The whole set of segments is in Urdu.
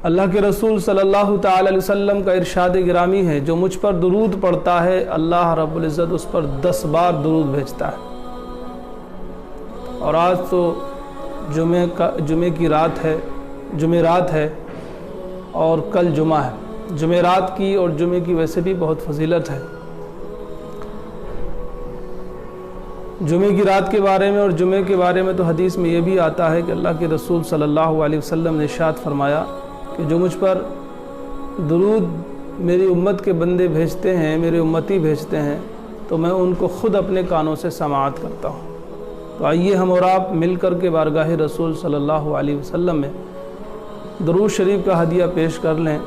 اللہ کے رسول صلی اللہ تعالی علیہ وسلم کا ارشاد گرامی ہے، جو مجھ پر درود پڑھتا ہے اللہ رب العزت اس پر 10 بار درود بھیجتا ہے۔ اور آج تو جمعے کی رات ہے، جمعرات ہے اور کل جمعہ ہے۔ جمعرات کی اور جمعے کی ویسے بھی بہت فضیلت ہے۔ جمعے کی رات کے بارے میں اور جمعے کے بارے میں تو حدیث میں یہ بھی آتا ہے کہ اللہ کے رسول صلی اللہ علیہ وسلم نے ارشاد فرمایا کہ جو مجھ پر درود میری امت کے بندے بھیجتے ہیں، میرے امتی بھیجتے ہیں، تو میں ان کو خود اپنے کانوں سے سماعت کرتا ہوں۔ تو آئیے ہم اور آپ مل کر کے بارگاہ رسول صلی اللہ علیہ وسلم میں درود شریف کا ہدیہ پیش کر لیں۔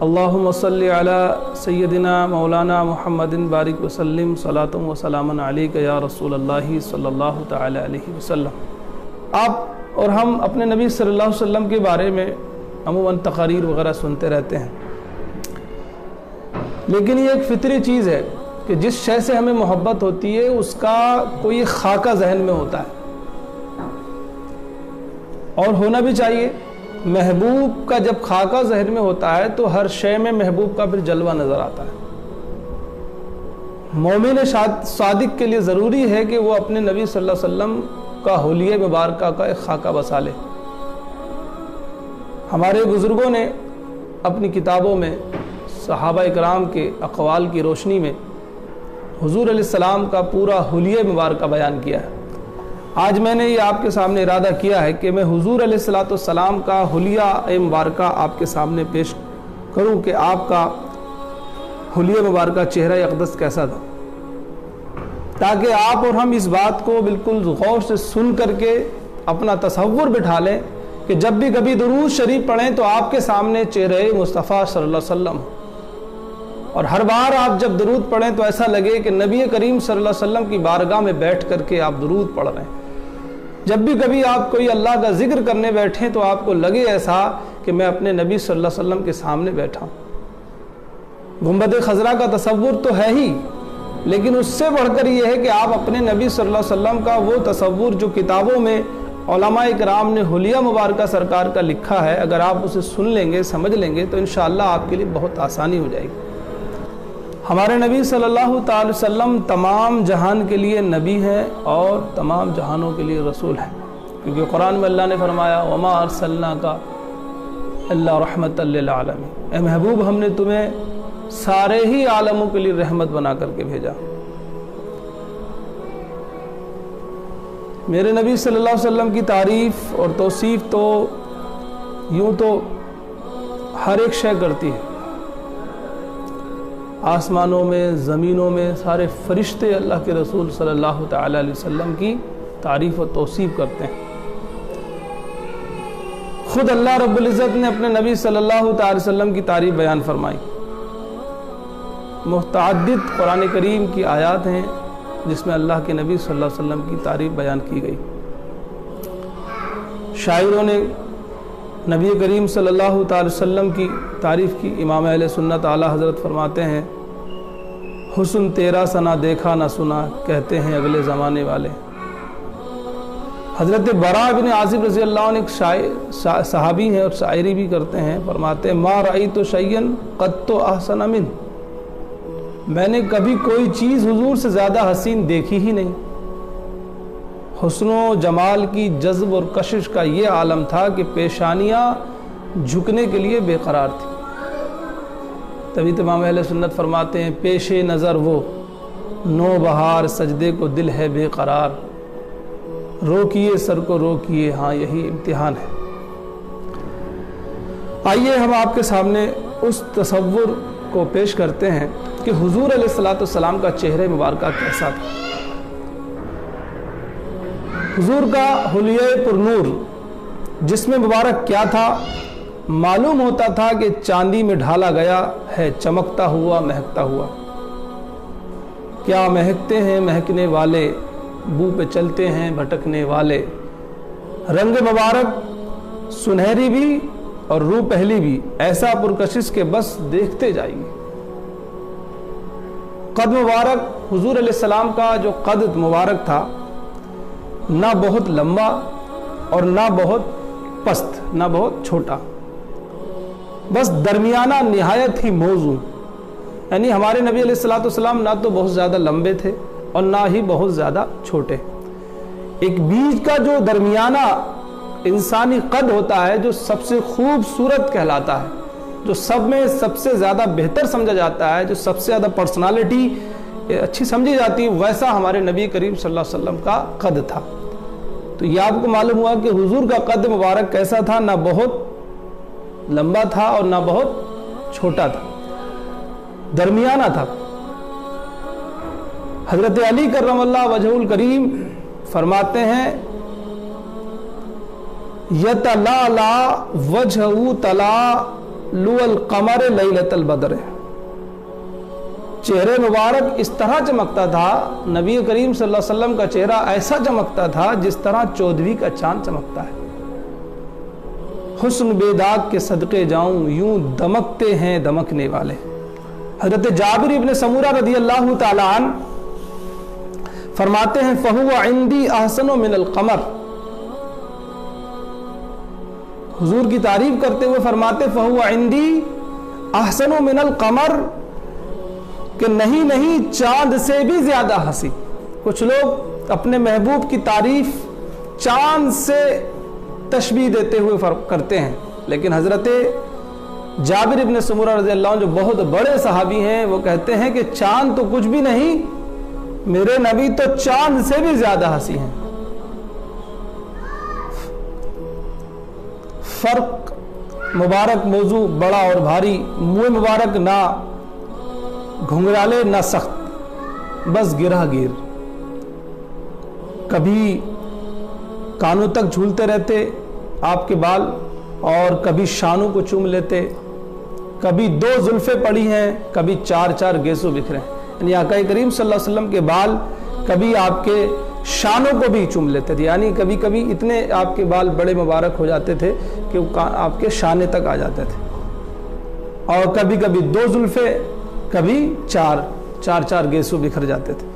اللہم صلی علی سیدنا مولانا محمد بارک وسلم صلاۃ و سلام علیک یا رسول اللہ صلی اللہ تعالی علیہ وسلم۔ آپ اور ہم اپنے نبی صلی اللہ علیہ وسلم کے بارے میں عموماً تقاریر وغیرہ سنتے رہتے ہیں، لیکن یہ ایک فطری چیز ہے کہ جس شے سے ہمیں محبت ہوتی ہے اس کا کوئی خاکہ ذہن میں ہوتا ہے، اور ہونا بھی چاہیے۔ محبوب کا جب خاکہ ذہن میں ہوتا ہے تو ہر شے میں محبوب کا پھر جلوہ نظر آتا ہے۔ مومن صادق کے لیے ضروری ہے کہ وہ اپنے نبی صلی اللہ علیہ وسلم کا حلیہ مبارکہ کا ایک خاکہ بسا لے۔ ہمارے بزرگوں نے اپنی کتابوں میں صحابہ اکرام کے اقوال کی روشنی میں حضور علیہ السلام کا پورا حلیہ مبارکہ بیان کیا ہے۔ آج میں نے یہ آپ کے سامنے ارادہ کیا ہے کہ میں حضور علیہ السلام کا حلیہ مبارکہ آپ کے سامنے پیش کروں کہ آپ کا حلیہ مبارکہ چہرہ اقدس کیسا تھا، تاکہ آپ اور ہم اس بات کو بالکل غور سے سن کر کے اپنا تصور بٹھا لیں کہ جب بھی کبھی درود شریف پڑھیں تو آپ کے سامنے چہرہ مصطفیٰ صلی اللہ علیہ وسلم، اور ہر بار آپ جب درود پڑھیں تو ایسا لگے کہ نبی کریم صلی اللہ علیہ وسلم کی بارگاہ میں بیٹھ کر کے آپ درود پڑھ رہے ہیں۔ جب بھی کبھی آپ کوئی اللہ کا ذکر کرنے بیٹھیں تو آپ کو لگے ایسا کہ میں اپنے نبی صلی اللہ علیہ وسلم کے سامنے بیٹھا ہوں۔ گنبد خضرا کا تصور تو ہے ہی، لیکن اس سے بڑھ کر یہ ہے کہ آپ اپنے نبی صلی اللہ علیہ وسلم کا وہ تصور جو کتابوں میں علماء اکرام نے حلیہ مبارکہ سرکار کا لکھا ہے، اگر آپ اسے سن لیں گے، سمجھ لیں گے تو انشاءاللہ آپ کے لیے بہت آسانی ہو جائے گی۔ ہمارے نبی صلی اللہ تعالی وسلم تمام جہان کے لیے نبی ہیں اور تمام جہانوں کے لیے رسول ہیں، کیونکہ قرآن میں اللہ نے فرمایا وما ارسلناک الا رحمۃ للعالمین، اے محبوب ہم نے تمہیں سارے ہی عالموں کے لیے رحمت بنا کر کے بھیجا۔ میرے نبی صلی اللہ علیہ وسلم کی تعریف اور توصیف تو یوں تو ہر ایک شے کرتی ہے، آسمانوں میں زمینوں میں سارے فرشتے اللہ کے رسول صلی اللہ تعالی علیہ وسلم کی تعریف و توصیف کرتے ہیں۔ خود اللہ رب العزت نے اپنے نبی صلی اللہ تعالی وسلم کی تعریف بیان فرمائی۔ متعدد قرآن کریم کی آیات ہیں جس میں اللہ کے نبی صلی اللہ علیہ وسلم کی تعریف بیان کی گئی۔ شاعروں نے نبی کریم صلی اللہ تعالی وسلم کی تعریف کی۔ امام اہل سنت اعلیٰ حضرت فرماتے ہیں حسن تیرا سنا دیکھا نہ سنا، کہتے ہیں اگلے زمانے والے۔ حضرت براء بن عازب رضی اللہ عنہ ایک صحابی ہیں اور شاعری بھی کرتے ہیں، فرماتے ہیں ما رأیت شیئا قط احسن من، میں نے کبھی کوئی چیز حضور سے زیادہ حسین دیکھی ہی نہیں۔ حسن و جمال کی جذب اور کشش کا یہ عالم تھا کہ پیشانیاں جھکنے کے لیے بے قرار تھی۔ تبھی امام اہل سنت فرماتے ہیں پیش نظر وہ نو بہار سجدے کو دل ہے بے قرار، روکیے سر کو روکیے ہاں یہی امتحان ہے۔ آئیے ہم آپ کے سامنے اس تصور کو پیش کرتے ہیں کہ حضور علیہ السلام کا چہرہ مبارکہ کیسا تھا۔ حضور کا حلیہ پر نور جسم مبارک کیا تھا؟ معلوم ہوتا تھا کہ چاندی میں ڈھالا گیا ہے، چمکتا ہوا مہکتا ہوا۔ کیا مہکتے ہیں مہکنے والے، بو پہ چلتے ہیں بھٹکنے والے۔ رنگ مبارک سنہری بھی اور روح پہلی بھی، ایسا پرکشش کے بس دیکھتے جائیے۔ قد مبارک حضور علیہ السلام کا جو قد مبارک تھا، نہ بہت لمبا اور نہ بہت پست، نہ بہت چھوٹا، بس درمیانہ نہایت ہی موزوں، یعنی ہمارے نبی علیہ الصلوۃ والسلام نہ تو بہت زیادہ لمبے تھے اور نہ ہی بہت زیادہ چھوٹے، ایک بیچ کا جو درمیانہ انسانی قد ہوتا ہے جو سب سے خوبصورت کہلاتا ہے، جو سب میں سب سے زیادہ بہتر سمجھا جاتا ہے، جو سب سے زیادہ پرسنالٹی اچھی سمجھی جاتی ہے، ویسا ہمارے نبی کریم صلی اللہ علیہ وسلم کا قد تھا۔ تو یہ آپ کو معلوم ہوا کہ حضور کا قد مبارک کیسا تھا، نہ بہت لمبا تھا اور نہ بہت چھوٹا تھا، درمیانہ تھا۔ حضرت علی کرم اللہ وجہہ الکریم فرماتے ہیں یتلالا وجہہ تلالو القمر لیلۃ البدر، چہرے مبارک اس طرح چمکتا تھا، نبی کریم صلی اللہ علیہ وسلم کا چہرہ ایسا چمکتا تھا جس طرح 14ویں کا چاند چمکتا ہے۔ حسن بے داغ کے صدقے جاؤں یوں دمکتے ہیں دمکنے والے۔ حضرت جابر ابن سمورہ رضی اللہ تعالی عنہ فرماتے ہیں فَهُوَ عِنْدِي أَحْسَنُ مِنَ الْقَمَرِ، حضور کی تعریف کرتے ہوئے فرماتے فَهُوَ عِنْدِي أَحْسَنُ مِنَ الْقَمَرِ، کہ نہیں چاند سے بھی زیادہ ہنسی۔ کچھ لوگ اپنے محبوب کی تعریف چاند سے تشبیہ دیتے ہوئے فرق کرتے ہیں، لیکن حضرت جابر ابن سمورہ رضی اللہ عنہ جو بہت بڑے صحابی ہیں وہ کہتے ہیں کہ چاند تو کچھ بھی نہیں، میرے نبی تو چاند سے بھی زیادہ ہنسی ہیں۔ فرق مبارک موضوع بڑا اور بھاری، منہ مبارک نہ گھنگرالے نہ سخت، بس گرہ گیر، کبھی کانوں تک جھولتے رہتے آپ کے بال اور کبھی شانوں کو چوم لیتے، کبھی 2 زلفیں پڑی ہیں کبھی 4 گیسو بکھرے ہیں، یعنی آقا کریم صلی اللہ علیہ وسلم کے بال کبھی آپ کے شانوں کو بھی چوم لیتے تھے، یعنی کبھی کبھی اتنے آپ کے بال بڑے مبارک ہو جاتے تھے کہ وہ آپ کے شانے تک آ جاتے تھے، اور کبھی کبھی 2 زلفیں کبھی 4 گیسو بکھر جاتے تھے۔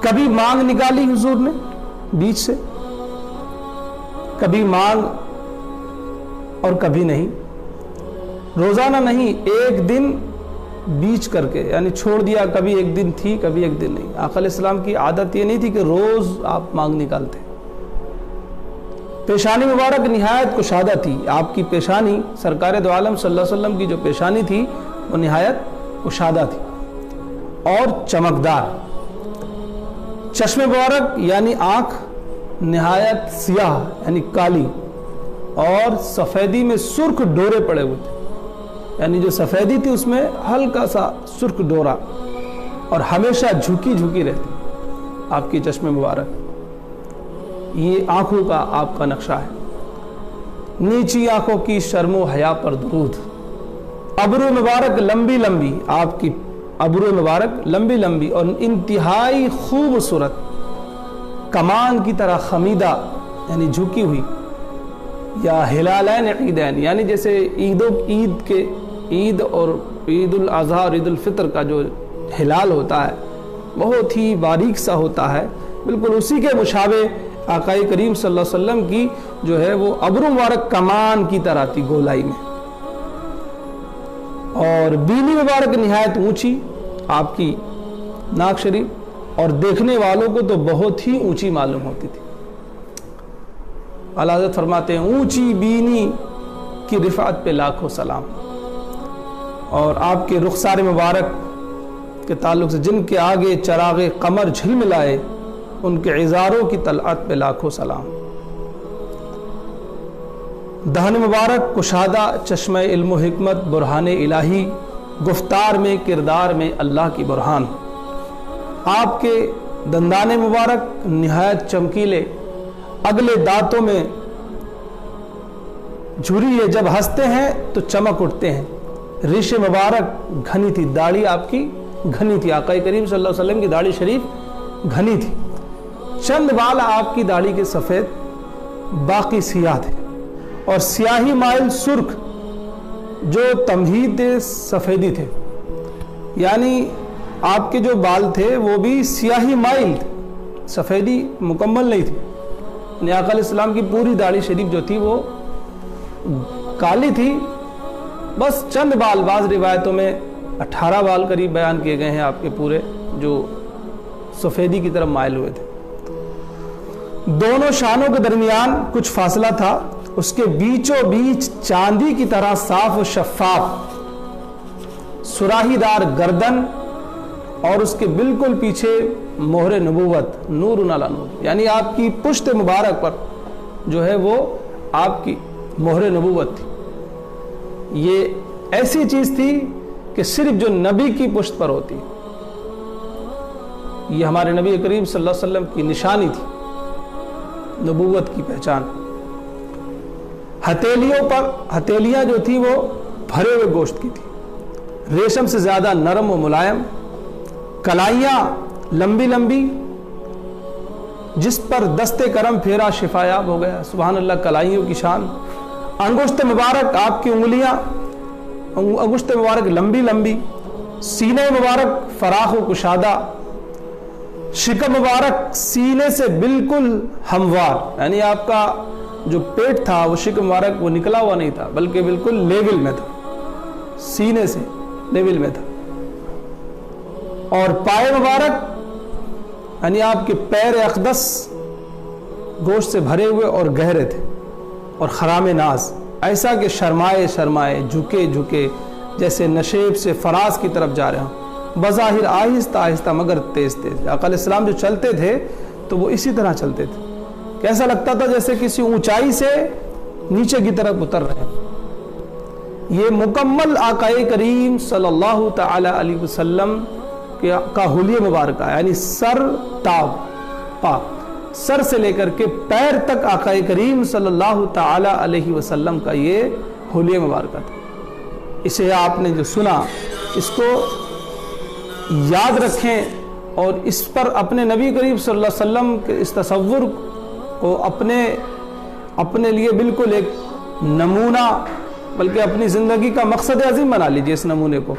کبھی مانگ نکالی حضور نے بیچ سے، کبھی مانگ اور کبھی نہیں، روزانہ نہیں، ایک دن بیچ کر کے یعنی چھوڑ دیا، کبھی ایک دن تھی کبھی ایک دن نہیں۔ آقا علیہ السلام کی عادت یہ نہیں تھی کہ روز آپ مانگ نکالتے۔ پیشانی مبارک نہایت کشادہ تھی، آپ کی پیشانی سرکار دو عالم صلی اللہ علیہ وسلم کی جو پیشانی تھی وہ نہایت کشادہ تھی اور چمکدار۔ چشم مبارک یعنی آنکھ نہایت سیاہ یعنی کالی، اور سفیدی میں سرخ ڈورے پڑے ہوئے تھے، یعنی جو سفیدی تھی اس میں ہلکا سا سرخ ڈورا، اور ہمیشہ جھکی رہتی آپ کی چشم مبارک۔ یہ آنکھوں کا آپ کا نقشہ ہے، نیچی آنکھوں کی شرم و حیا پر درود۔ ابرو مبارک لمبی لمبی، آپ کی ابرو مبارک لمبی لمبی اور انتہائی خوبصورت، کمان کی طرح خمیدہ یعنی جھکی ہوئی، یا ہلالین عیدین یعنی جیسے عید اور عید الاضحیٰ اور عید الفطر کا جو ہلال ہوتا ہے بہت ہی باریک سا ہوتا ہے، بالکل اسی کے مشابہ آقا کریم صلی اللہ علیہ وسلم کی جو ہے وہ ابرو مبارک کمان کی طرح تھی گولائی میں، اور بینی مبارک نہایت اونچی آپ کی ناک شریف، اور دیکھنے والوں کو تو بہت ہی اونچی معلوم ہوتی تھی۔ اعلیٰ حضرت فرماتے ہیں اونچی بینی کی رفعت پہ لاکھوں سلام، اور آپ کے رخسار مبارک کے تعلق سے جن کے آگے چراغ قمر جھلملائے ان کے عذاروں کی طلعت پہ لاکھوں سلام۔ دہن مبارک کشادہ، چشمہ علم و حکمت، برہان الہی، گفتار میں کردار میں اللہ کی برہان۔ آپ کے دندان مبارک نہایت چمکیلے، اگلے دانتوں میں جھری ہے، جب ہنستے ہیں تو چمک اٹھتے ہیں۔ ریش مبارک گھنی تھی، داڑھی آپ کی گھنی تھی، آقا کریم صلی اللہ علیہ وسلم کی داڑھی شریف گھنی تھی، چند بال آپ کی داڑھی کے سفید، باقی سیاہ تھے، اور سیاہی مائل سرخ جو تمہید سفیدی تھے، یعنی آپ کے جو بال تھے وہ بھی سیاہی مائل تھے، سفیدی مکمل نہیں تھی، یعنی آقا علیہ السلام کی پوری داڑھی شریف جو تھی وہ کالی تھی، بس چند بال، بعض روایتوں میں 18 بال قریب بیان کیے گئے ہیں آپ کے پورے، جو سفیدی کی طرف مائل ہوئے تھے۔ دونوں شانوں کے درمیان کچھ فاصلہ تھا، اس کے بیچوں بیچ چاندی کی طرح صاف و شفاف سراہی دار گردن، اور اس کے بالکل پیچھے مہر نبوت، نور علی نور، یعنی آپ کی پشت مبارک پر جو ہے وہ آپ کی مہر نبوت تھی۔ یہ ایسی چیز تھی کہ صرف جو نبی کی پشت پر ہوتی، یہ ہمارے نبی کریم صلی اللہ علیہ وسلم کی نشانی تھی، نبوت کی پہچان۔ ہتھیلیوں پر، ہتھیلیاں جو تھی وہ بھرے ہوئے گوشت کی تھی، ریشم سے زیادہ نرم و ملائم، کلائیاں لمبی لمبی جس پر دست کرم پھیرا شفایاب ہو گیا، سبحان اللہ، کلائیوں کی شان۔ انگشت مبارک، آپ کی انگلیاں، انگشت مبارک لمبی لمبی، سینے مبارک فراخ و کشادہ، شکم مبارک سینے سے بالکل ہموار، یعنی آپ کا جو پیٹ تھا وہ شکم مبارک وہ نکلا ہوا نہیں تھا، بلکہ بالکل لیول میں تھا، سینے سے لیول میں تھا۔ اور پائے مبارک، یعنی آپ کے پیر اقدس گوشت سے بھرے ہوئے اور گہرے تھے، اور خرام ناز، ایسا کہ شرمائے شرمائے، جھکے جھکے، جیسے نشیب سے فراز کی طرف جا رہے ہوں، بظاہر آہستہ آہستہ مگر تیز تیز۔ آقا علیہ السلام جو چلتے تھے تو وہ اسی طرح چلتے تھے، کیسا لگتا تھا جیسے کسی اونچائی سے نیچے کی طرف اتر رہے ہیں۔ یہ مکمل آقا کریم صلی اللہ تعالی علیہ وسلم کا حلیہ مبارکہ، یعنی سر تا پا، سر سے لے کر کے پیر تک آقا کریم صلی اللہ تعالی علیہ وسلم کا یہ حلیہ مبارکہ تھا۔ اسے آپ نے جو سنا، اس کو یاد رکھیں، اور اس پر اپنے نبی کریم صلی اللہ علیہ وسلم کے اس تصور کو اپنے لیے بالکل ایک نمونہ، بلکہ اپنی زندگی کا مقصد عظیم بنا لیجئے اس نمونے کو۔